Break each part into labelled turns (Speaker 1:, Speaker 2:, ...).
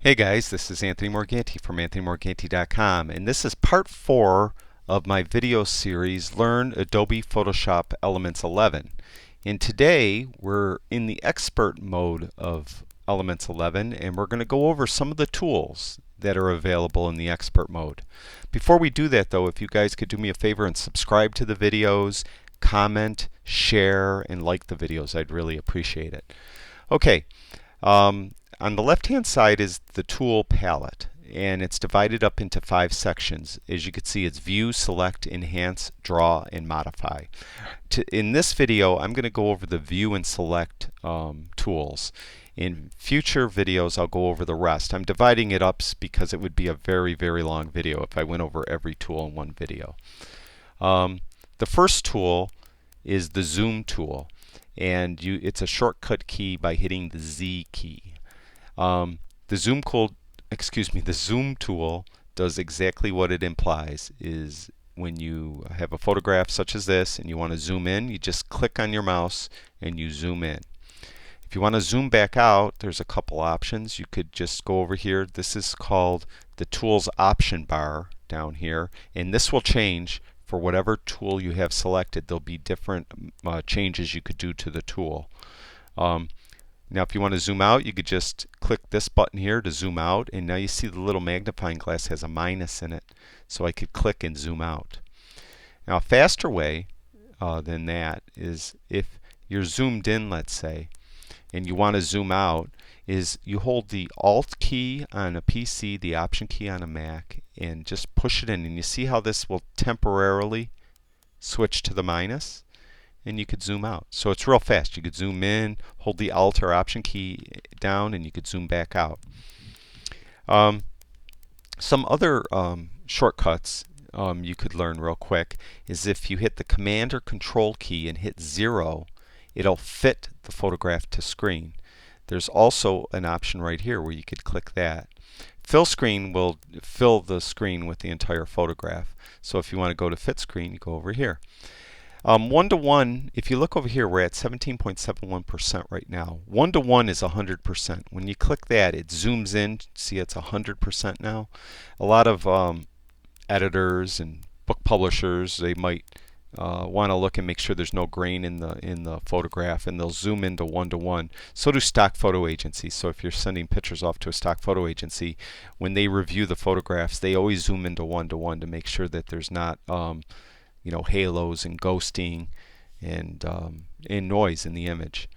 Speaker 1: Hey guys, this is Anthony Morganti from AnthonyMorganti.com, and this is part 4 of my video series, Learn Adobe Photoshop Elements 11. And today we're in the expert mode of Elements 11, and we're going to go over some of the tools that are available in the expert mode. Before we do that though, if you guys could do me a favor and subscribe to the videos, comment, share, and like the videos, I'd really appreciate it. Okay. On the left-hand side is the tool palette, and it's divided up into 5 sections. As you can see, it's View, Select, Enhance, Draw, and Modify. In this video, I'm going to go over the View and Select tools. In future videos, I'll go over the rest. I'm dividing it up because it would be a very, very long video if I went over every tool in one video. The first tool is the Zoom tool, and it's a shortcut key by hitting the Z key. The Zoom tool does exactly what it implies. Is when you have a photograph such as this and you want to zoom in, you just click on your mouse and you zoom in. If you want to zoom back out, there's a couple options. You could just go over here. This is called the tools option bar down here, and this will change for whatever tool you have selected. There'll be different changes you could do to the tool. Now if you want to zoom out, you could just click this button here to zoom out, and now you see the little magnifying glass has a minus in it, so I could click and zoom out. Now a faster way than that is if you're zoomed in, let's say, and you want to zoom out, is you hold the Alt key on a PC, the Option key on a Mac, and just push it in, and you see how this will temporarily switch to the minus, and you could zoom out. So it's real fast. You could zoom in, hold the Alt or Option key down, and you could zoom back out. Some other shortcuts you could learn real quick is if you hit the Command or Control key and hit 0, it'll fit the photograph to screen. There's also an option right here where you could click that. Fill screen will fill the screen with the entire photograph. So if you want to go to fit screen, you go over here. One-to-one, if you look over here, we're at 17.71% right now. One-to-one is 100%. When you click that, it zooms in. See, it's 100% now. A lot of editors and book publishers, they might want to look and make sure there's no grain in the photograph, and they'll zoom into one-to-one. So do stock photo agencies. So if you're sending pictures off to a stock photo agency, when they review the photographs, they always zoom into one-to-one to make sure that there's not halos and ghosting and noise in the image.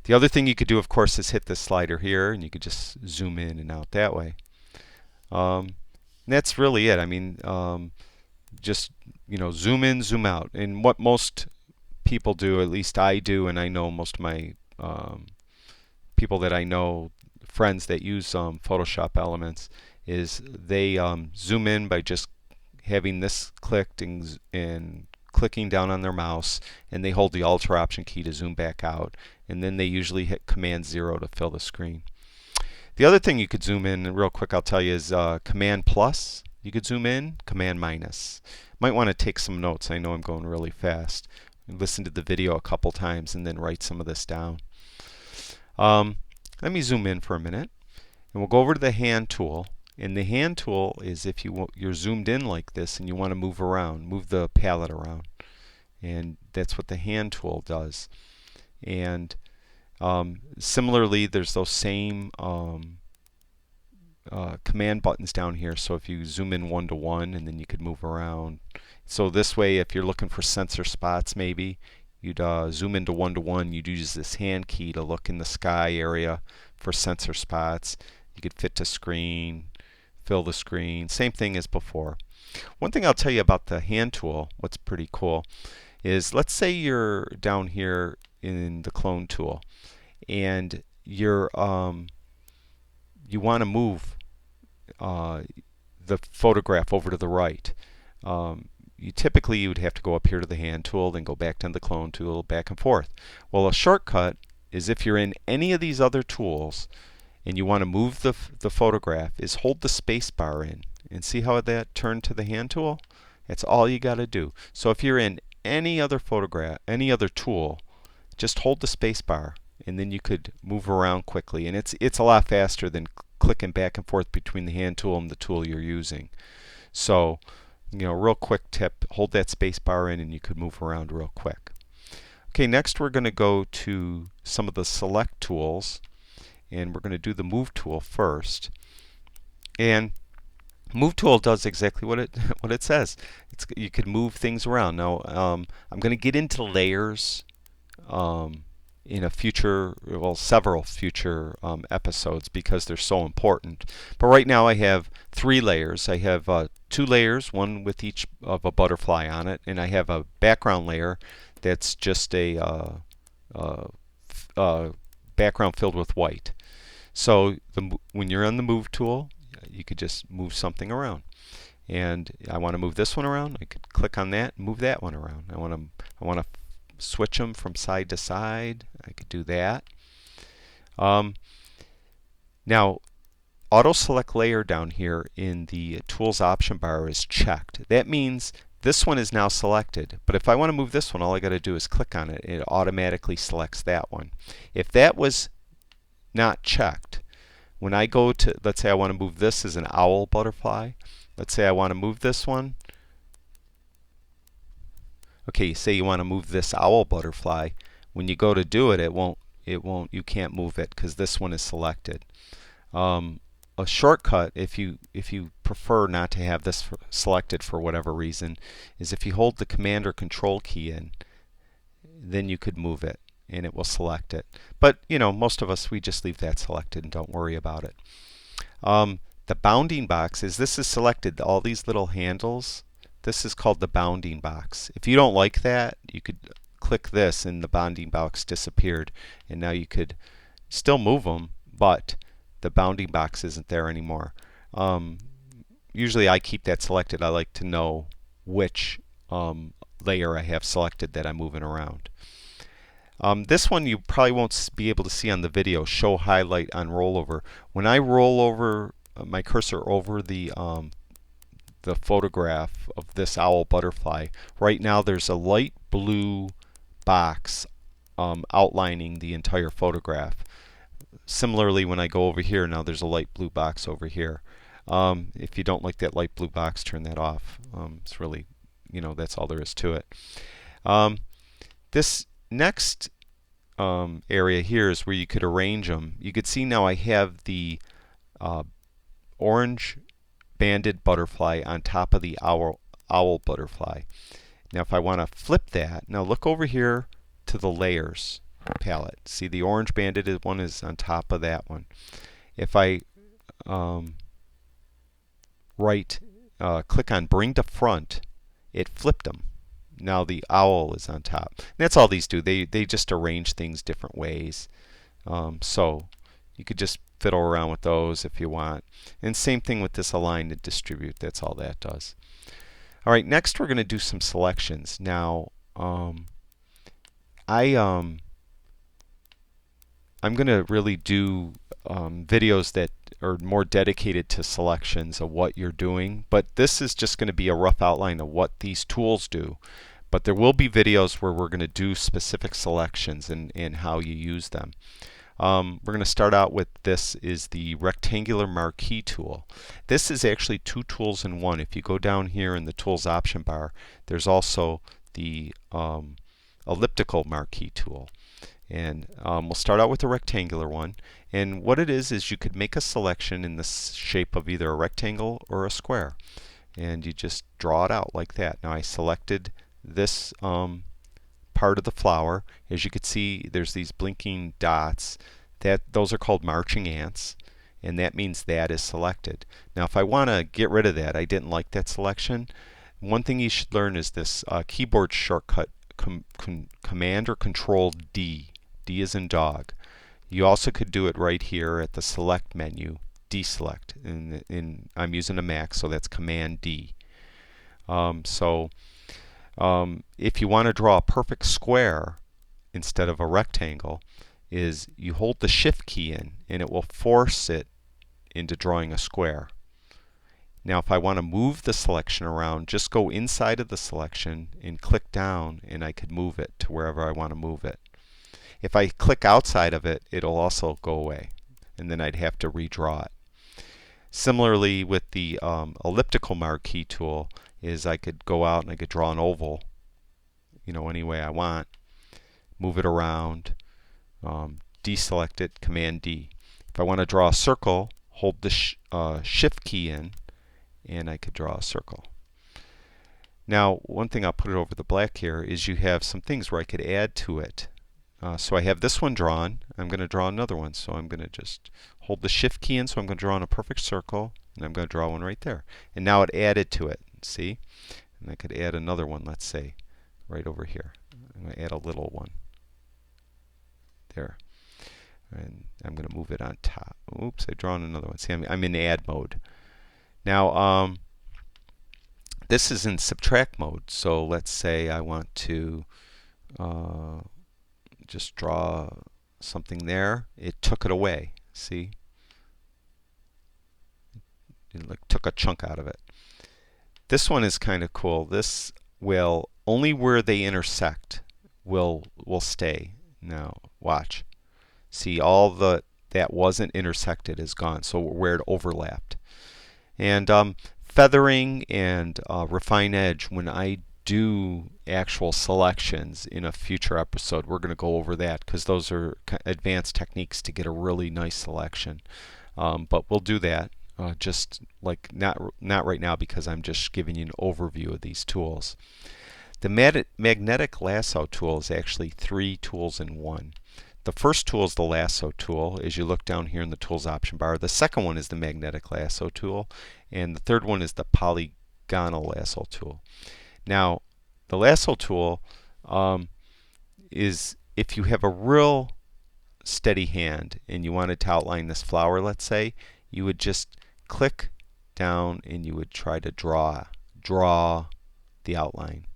Speaker 1: The other thing you could do, of course, is hit this slider here, and you could just zoom in and out that way. And that's really it. I mean, just zoom in, zoom out. And what most people do, at least I do, and I know most of my people that I know, friends that use Photoshop Elements, is they zoom in by just having this clicked and clicking down on their mouse, and they hold the Alt or Option key to zoom back out, and then they usually hit Command 0 to fill the screen. The other thing you could zoom in, real quick I'll tell you, is Command plus. You could zoom in, Command minus. Might want to take some notes. I know I'm going really fast. Listen to the video a couple times and then write some of this down. Let me zoom in for a minute, and we'll go over to the hand tool. And the hand tool is if you're zoomed in like this and you want to move around, move the palette around. And that's what the hand tool does. And similarly, there's those same command buttons down here. So if you zoom in one-to-one, and then you could move around. So this way, if you're looking for sensor spots, maybe you'd zoom into one-to-one. You'd use this hand key to look in the sky area for sensor spots. You could fit to screen, fill the screen, same thing as before. One thing I'll tell you about the hand tool, what's pretty cool, is let's say you're down here in the clone tool, and you want to move the photograph over to the right. You would have to go up here to the hand tool, then go back to the clone tool, back and forth. Well, a shortcut is if you're in any of these other tools and you want to move the photograph, is hold the space bar in, and see how that turned to the hand tool? That's all you got to do. So if you're in any other photograph, any other tool, just hold the space bar, and then you could move around quickly. And it's a lot faster than clicking back and forth between the hand tool and the tool you're using. So, real quick tip, hold that space bar in and you could move around real quick. Okay, next we're going to go to some of the select tools, and we're going to do the move tool first. And move tool does exactly what it says. You could move things around. Now I'm going to get into layers in a future, well, several future episodes because they're so important. But right now I have 3 layers. I have 2 layers, one with each of a butterfly on it, and I have a background layer that's just a background filled with white. So when you're on the move tool, you could just move something around. And I want to move this one around. I could click on that and move that one around. I want to switch them from side to side. I could do that. Now, auto select layer down here in the tools option bar is checked. That means this one is now selected, but if I want to move this one, all I got to do is click on it and it automatically selects that one. If that was not checked, when I go to, let's say I want to move this as an owl butterfly, let's say I want to move this one. Okay, say you want to move this owl butterfly. When you go to do it, you can't move it because this one is selected. A shortcut, if you prefer not to have this selected for whatever reason, is if you hold the Command or Control key in, then you could move it and it will select it. But most of us, we just leave that selected and don't worry about it. The bounding box this is selected, all these little handles, this is called the bounding box. If you don't like that, you could click this and the bounding box disappeared, and now you could still move them, but the bounding box isn't there anymore. Usually I keep that selected. I like to know which layer I have selected that I'm moving around. This one you probably won't be able to see on the video, show highlight on rollover. When I roll over my cursor over the photograph of this owl butterfly, right now there's a light blue box outlining the entire photograph. Similarly, when I go over here, now there's a light blue box over here. If you don't like that light blue box, turn that off. It's really, that's all there is to it. This next area here is where you could arrange them. You could see now I have the orange banded butterfly on top of the owl butterfly. Now if I want to flip that, now look over here to the layers palette. See, the orange banded one is on top of that one. If I click on bring to front, it flipped them. Now the owl is on top. And that's all these do. They just arrange things different ways. So you could just fiddle around with those if you want. And same thing with this align and distribute. That's all that does. All right, next we're going to do some selections. Now I'm going to really do videos that are more dedicated to selections of what you're doing, but this is just going to be a rough outline of what these tools do. But there will be videos where we're going to do specific selections and how you use them. We're going to start out with this is the rectangular marquee tool. This is actually 2 tools in one. If you go down here in the tools option bar, there's also the elliptical marquee tool. And we'll start out with the rectangular one. And what it is you could make a selection in the shape of either a rectangle or a square. And you just draw it out like that. Now I selected this part of the flower. As you can see, there's these blinking dots. Those are called marching ants. And that means that is selected. Now if I want to get rid of that, I didn't like that selection, one thing you should learn is this keyboard shortcut Command or Control D. D is in dog. You also could do it right here at the select menu, deselect. I'm using a Mac, so that's Command D. If you want to draw a perfect square instead of a rectangle, is you hold the Shift key in and it will force it into drawing a square. Now if I want to move the selection around, just go inside of the selection and click down and I could move it to wherever I want to move it. If I click outside of it, it'll also go away and then I'd have to redraw it. Similarly with the elliptical marquee tool is I could go out and I could draw an oval, any way I want, move it around, deselect it, Command D. If I want to draw a circle, hold the Shift key in, and I could draw a circle. Now, one thing I'll put it over the black here is you have some things where I could add to it. So I have this one drawn. I'm going to draw another one. So I'm going to just hold the Shift key in. So I'm going to draw in a perfect circle, and I'm going to draw one right there. And now it added to it. See? And I could add another one, let's say, right over here. I'm going to add a little one. There. And I'm going to move it on top. Oops, I've drawn another one. See, I'm in add mode. Now, this is in subtract mode. So let's say I want to just draw something there. It took it away. See? It took a chunk out of it. This one is kind of cool. This will only where they intersect will stay. Now watch. See, all that wasn't intersected is gone. So where it overlapped. And feathering and refine edge, when I do actual selections in a future episode, we're going to go over that because those are advanced techniques to get a really nice selection. But we'll do that just like not right now because I'm just giving you an overview of these tools. The magnetic lasso tool is actually 3 tools in one. The first tool is the lasso tool, as you look down here in the tools option bar. The second one is the magnetic lasso tool, and the third one is the polygonal lasso tool. Now, the lasso tool is if you have a real steady hand and you wanted to outline this flower, let's say, you would just click down and you would try to draw the outline.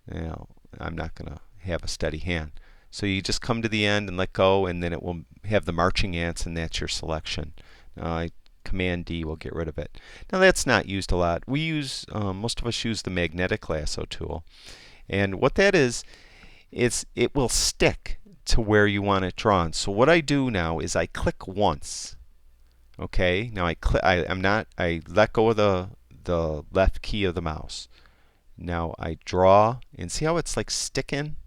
Speaker 1: Now, I'm not going to have a steady hand. So you just come to the end and let go, and then it will have the marching ants, and that's your selection. Command D will get rid of it. Now that's not used a lot. We use, most of us use the magnetic lasso tool. And what that is it will stick to where you want it drawn. So what I do now is I click once. Okay, now I let go of the left key of the mouse. Now I draw, and see how it's like sticking?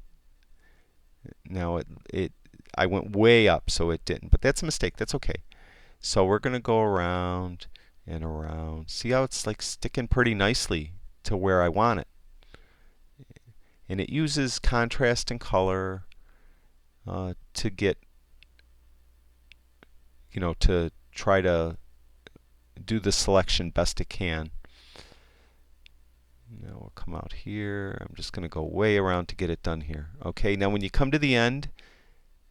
Speaker 1: Now I went way up, so it didn't. But that's a mistake. That's okay. So we're going to go around and around. See how it's like sticking pretty nicely to where I want it. And it uses contrast and color to get, to try to do the selection best it can. Now we'll come out here. I'm just going to go way around to get it done here. Okay, now when you come to the end,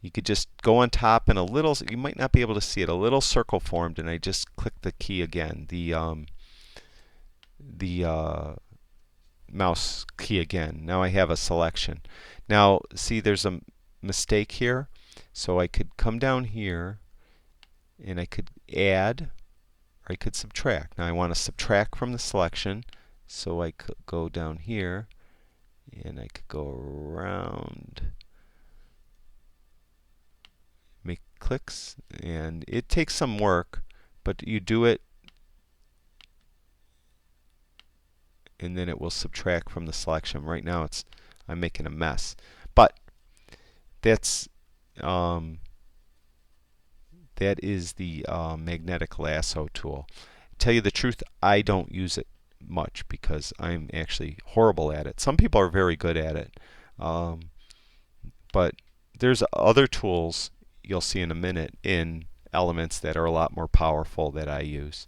Speaker 1: you could just go on top and you might not be able to see it, a little circle formed, and I just click the key again, the mouse key again. Now I have a selection. Now see, there's a mistake here. So I could come down here and I could add or I could subtract. Now I want to subtract from the selection. So I could go down here and I could go around, make clicks, and it takes some work, but you do it and then it will subtract from the selection. Right now I'm making a mess, but that is the magnetic lasso tool. To tell you the truth, I don't use it much because I'm actually horrible at it. Some people are very good at it, but there's other tools you'll see in a minute in Elements that are a lot more powerful that I use.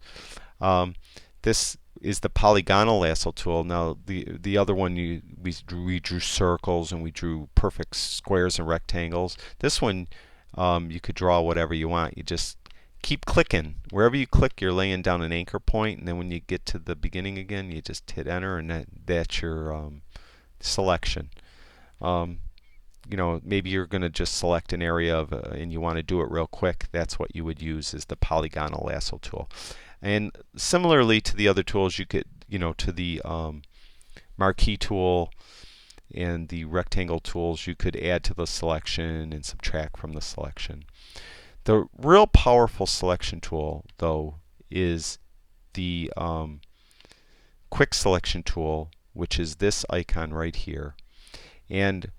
Speaker 1: This is the polygonal lasso tool. Now the other one we drew circles and we drew perfect squares and rectangles. This one you could draw whatever you want. You just keep clicking. Wherever you click, you're laying down an anchor point, and then when you get to the beginning again, you just hit enter, and that's your selection. Maybe you're going to just select an area and you want to do it real quick. That's what you would use, is the polygonal lasso tool. And similarly to the other tools, you could, to the marquee tool and the rectangle tools, you could add to the selection and subtract from the selection. The real powerful selection tool, though, is the quick selection tool, which is this icon right here. And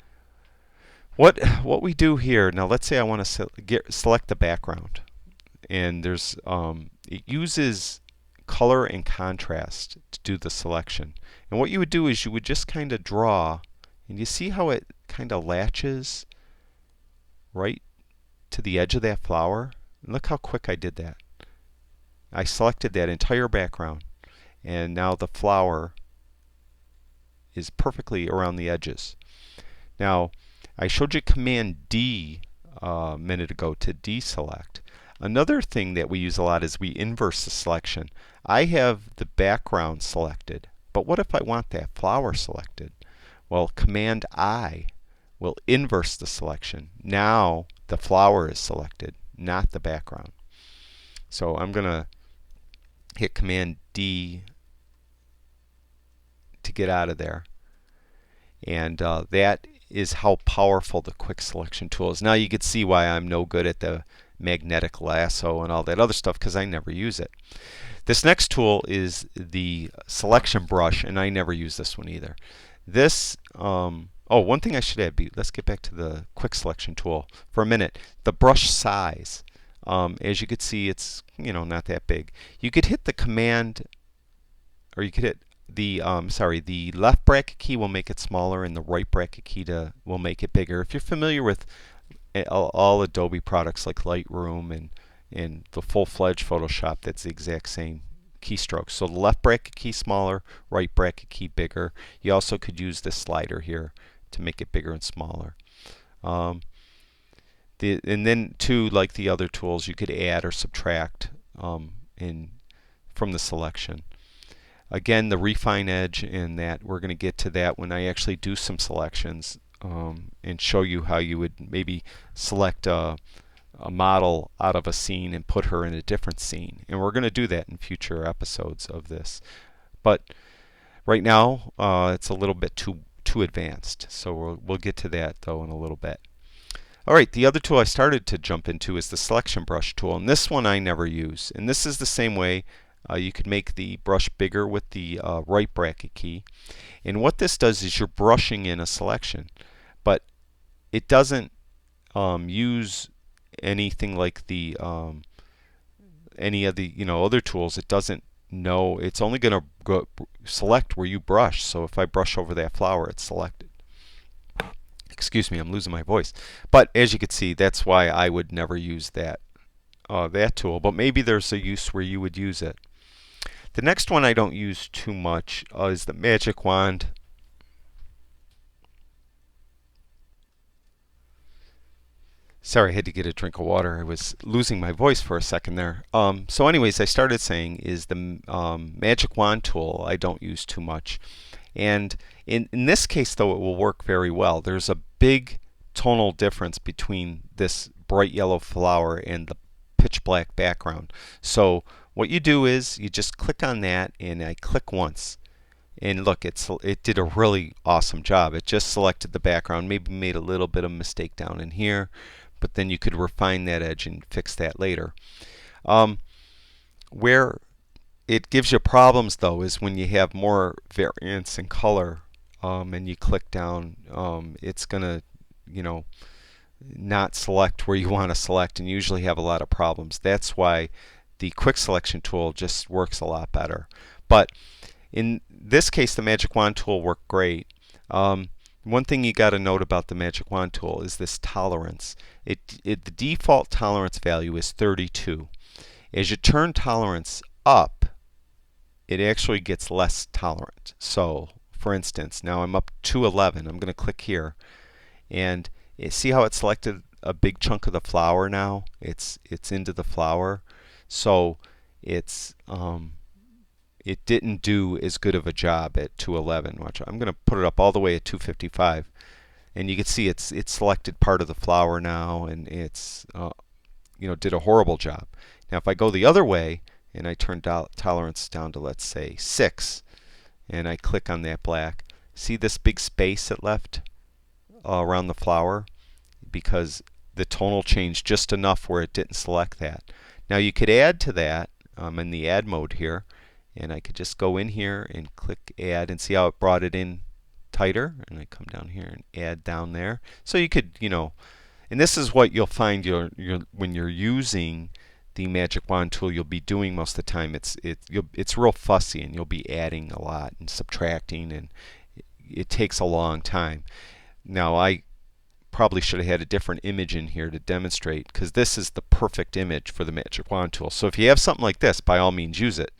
Speaker 1: what we do here, now let's say I want to select the background, and it uses color and contrast to do the selection. And what you would do is you would just kind of draw, and you see how it kind of latches right to the edge of that flower? And look how quick I did that. I selected that entire background, and now the flower is perfectly around the edges. Now, I showed you Command D a minute ago to deselect. Another thing that we use a lot is we inverse the selection. I have the background selected, but what if I want that flower selected? Well, Command I will inverse the selection. Now the flower is selected, not the background. So I'm going to hit Command D to get out of there. And that is how powerful the quick selection tool is. Now you can see why I'm no good at the magnetic lasso and all that other stuff, because I never use it. This next tool is the selection brush, and I never use this one either. This, one thing I should add, let's get back to the quick selection tool for a minute. The brush size, as you can see, it's not that big. You could hit the command, or you could hit the left bracket key will make it smaller, and the right bracket key will make it bigger. If you're familiar with all Adobe products like Lightroom and the full-fledged Photoshop, that's the exact same keystroke. So the left bracket key smaller, right bracket key bigger. You also could use this slider here to make it bigger and smaller. And then too, like the other tools, you could add or subtract from the selection. Again, the refine edge, and that we're going to get to that when I actually do some selections and show you how you would maybe select a model out of a scene and put her in a different scene. And we're going to do that in future episodes of this. But right now, it's a little bit too advanced. So we'll get to that though in a little bit. All right, the other tool I started to jump into is the selection brush tool, and this one I never use. And this is the same way. You could make the brush bigger with the right bracket key. And what this does is you're brushing in a selection, but it doesn't use anything like the any of the other tools. It doesn't know. It's only going to go select where you brush. So if I brush over that flower, it's selected. Excuse me, I'm losing my voice. But as you can see, that's why I would never use that tool. But maybe there's a use where you would use it. The next one I don't use too much is the magic wand. Sorry, I had to get a drink of water. I was losing my voice for a second there. So anyways, I started saying is the magic wand tool I don't use too much. And in this case, though, it will work very well. There's a big tonal difference between this bright yellow flower and the pitch black background. So what you do is you just click on that, and I click once. And look, it did a really awesome job. It just selected the background, maybe made a little bit of mistake down in here, but then you could refine that edge and fix that later. Where it gives you problems though is when you have more variance in color and you click down, it's gonna not select where you want to select, and usually have a lot of problems. That's why the quick selection tool just works a lot better. But in this case, the magic wand tool worked great. One thing you got to note about the magic wand tool is this tolerance. The default tolerance value is 32. As you turn tolerance up, it actually gets less tolerant. So for instance, now I'm up to 11. I'm going to click here, and see how it selected a big chunk of the flower now? It's into the flower. So it didn't do as good of a job at 211. Watch, I'm going to put it up all the way at 255, and you can see it's selected part of the flower now, and it's did a horrible job. Now if I go the other way and I turn tolerance down to, let's say, 6, and I click on that black, see this big space it left around the flower, because the tonal changed just enough where it didn't select that. Now you could add to that I'm in the add mode here, and I could just go in here and click add and see how it brought it in tighter. And I come down here and add down there. So you could, and this is what you'll find when you're using the Magic Wand tool, you'll be doing most of the time. It's real fussy, and you'll be adding a lot and subtracting, and it takes a long time. Now I probably should have had a different image in here to demonstrate, because this is the perfect image for the Magic Wand tool. So if you have something like this, by all means use it,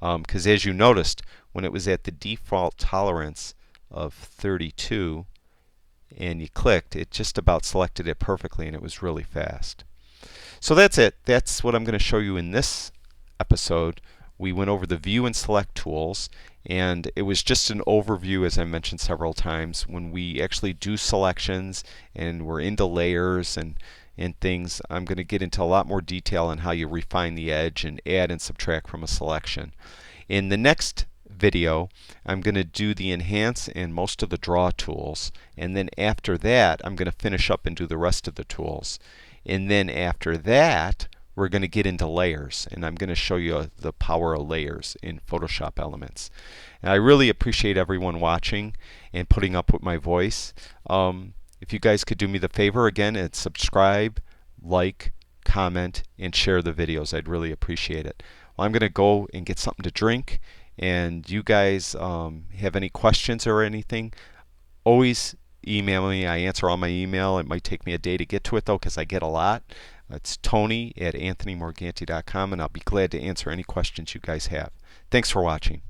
Speaker 1: because as you noticed, when it was at the default tolerance of 32 and you clicked, it just about selected it perfectly, and it was really fast. So that's it. That's what I'm going to show you in this episode. We went over the view and select tools, and it was just an overview, as I mentioned several times. When we actually do selections and we're into layers and things, I'm going to get into a lot more detail on how you refine the edge and add and subtract from a selection. In the next video, I'm going to do the enhance and most of the draw tools, and then after that I'm going to finish up and do the rest of the tools. And then after that, we're going to get into layers, and I'm going to show you the power of layers in Photoshop Elements. And I really appreciate everyone watching and putting up with my voice. If you guys could do me the favor again and subscribe, like, comment, and share the videos, I'd really appreciate it. Well, I'm going to go and get something to drink, and you guys have any questions or anything, always email me. I answer all my email. It might take me a day to get to it, though, because I get a lot. It's Tony at AnthonyMorganti.com, and I'll be glad to answer any questions you guys have. Thanks for watching.